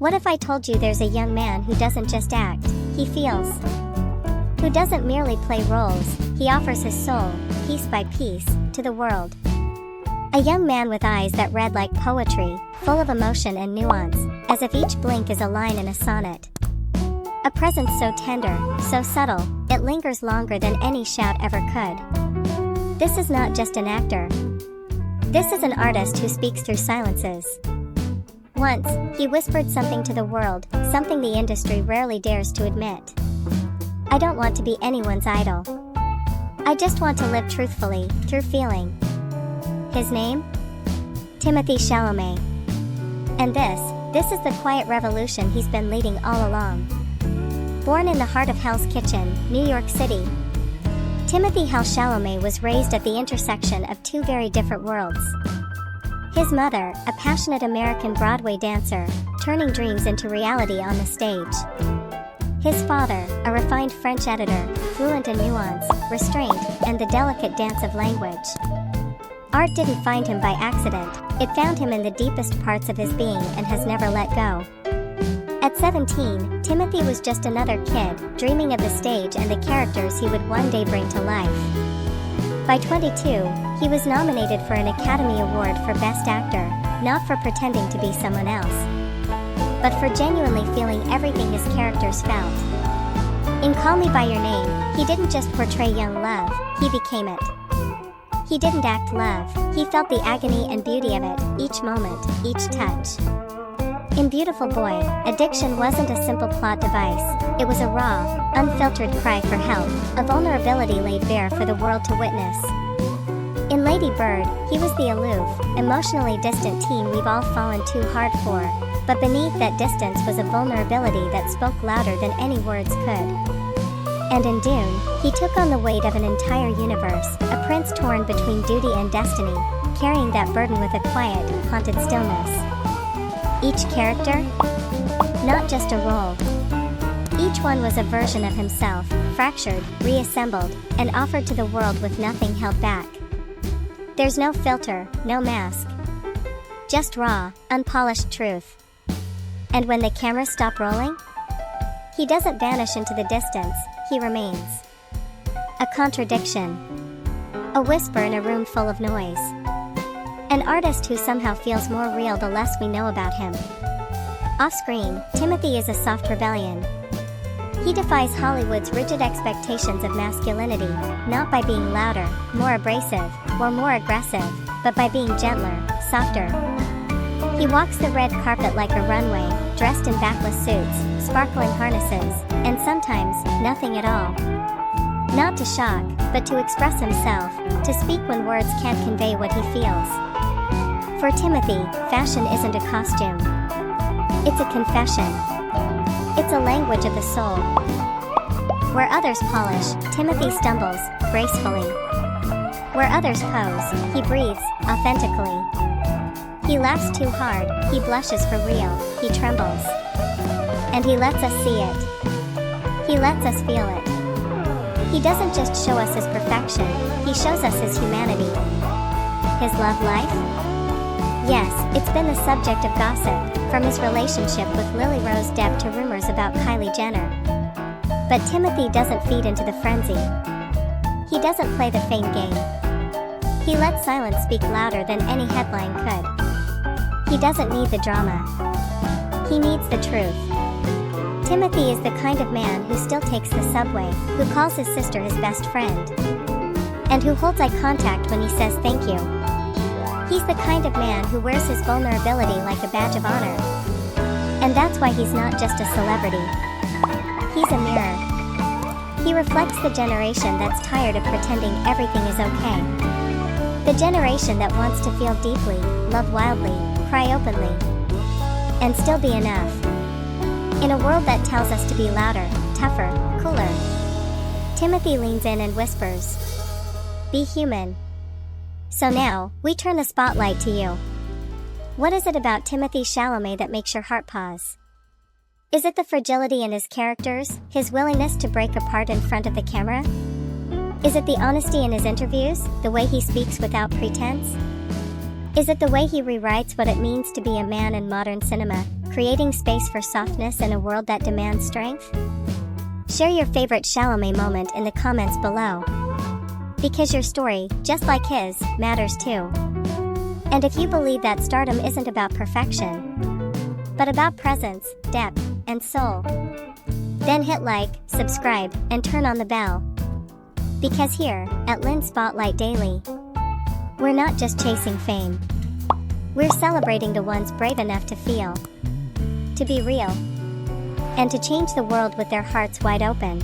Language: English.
What if I told you there's a young man who doesn't just act, he feels? Who doesn't merely play roles, he offers his soul, piece by piece, to the world. A young man with eyes that read like poetry, full of emotion and nuance, as if each blink is a line in a sonnet. A presence so tender, so subtle, it lingers longer than any shout ever could. This is not just an actor. This is an artist who speaks through silences. Once, he whispered something to the world, something the industry rarely dares to admit. I don't want to be anyone's idol. I just want to live truthfully, through feeling. His name? Timothée Chalamet. And this is the quiet revolution he's been leading all along. Born in the heart of Hell's Kitchen, New York City, Timothée Chalamet was raised at the intersection of two very different worlds. His mother, a passionate American Broadway dancer, turning dreams into reality on the stage. His father, a refined French editor, fluent in nuance, restraint, and the delicate dance of language. Art didn't find him by accident, it found him in the deepest parts of his being and has never let go. At 17, Timothée was just another kid, dreaming of the stage and the characters he would one day bring to life. By 22, he was nominated for an Academy Award for Best Actor, not for pretending to be someone else, but for genuinely feeling everything his characters felt. In Call Me By Your Name, he didn't just portray young love, he became it. He didn't act love, he felt the agony and beauty of it, each moment, each touch. In Beautiful Boy, addiction wasn't a simple plot device, it was a raw, unfiltered cry for help, a vulnerability laid bare for the world to witness. In Lady Bird, he was the aloof, emotionally distant teen we've all fallen too hard for, but beneath that distance was a vulnerability that spoke louder than any words could. And in Dune, he took on the weight of an entire universe, a prince torn between duty and destiny, carrying that burden with a quiet, haunted stillness. Each character? Not just a role. Each one was a version of himself, fractured, reassembled, and offered to the world with nothing held back. There's no filter, no mask. Just raw, unpolished truth. And when the cameras stop rolling? He doesn't vanish into the distance, he remains. A contradiction. A whisper in a room full of noise. An artist who somehow feels more real the less we know about him. Off-screen, Timothée is a soft rebellion. He defies Hollywood's rigid expectations of masculinity, not by being louder, more abrasive, or more aggressive, but by being gentler, softer. He walks the red carpet like a runway, dressed in backless suits, sparkling harnesses, and sometimes, nothing at all. Not to shock, but to express himself, to speak when words can't convey what he feels. For Timothée, fashion isn't a costume. It's a confession. It's a language of the soul. Where others polish, Timothée stumbles, gracefully. Where others pose, he breathes, authentically. He laughs too hard, he blushes for real, he trembles. And he lets us see it. He lets us feel it. He doesn't just show us his perfection, he shows us his humanity. His love life? Yes, it's been the subject of gossip, from his relationship with Lily Rose Depp to rumors about Kylie Jenner. But Timothée doesn't feed into the frenzy. He doesn't play the fame game. He lets silence speak louder than any headline could. He doesn't need the drama. He needs the truth. Timothée is the kind of man who still takes the subway, who calls his sister his best friend, and who holds eye contact when he says thank you. He's the kind of man who wears his vulnerability like a badge of honor. And that's why he's not just a celebrity. He's a mirror. He reflects the generation that's tired of pretending everything is okay. The generation that wants to feel deeply, love wildly, cry openly, and still be enough. In a world that tells us to be louder, tougher, cooler, Timothée leans in and whispers, "Be human." So now, we turn the spotlight to you. What is it about Timothée Chalamet that makes your heart pause? Is it the fragility in his characters, his willingness to break apart in front of the camera? Is it the honesty in his interviews, the way he speaks without pretense? Is it the way he rewrites what it means to be a man in modern cinema, creating space for softness in a world that demands strength? Share your favorite Chalamet moment in the comments below. Because your story, just like his, matters too. And if you believe that stardom isn't about perfection, but about presence, depth, and soul, then hit like, subscribe, and turn on the bell. Because here, at Linh Spotlight Daily, we're not just chasing fame. We're celebrating the ones brave enough to feel, to be real, and to change the world with their hearts wide open.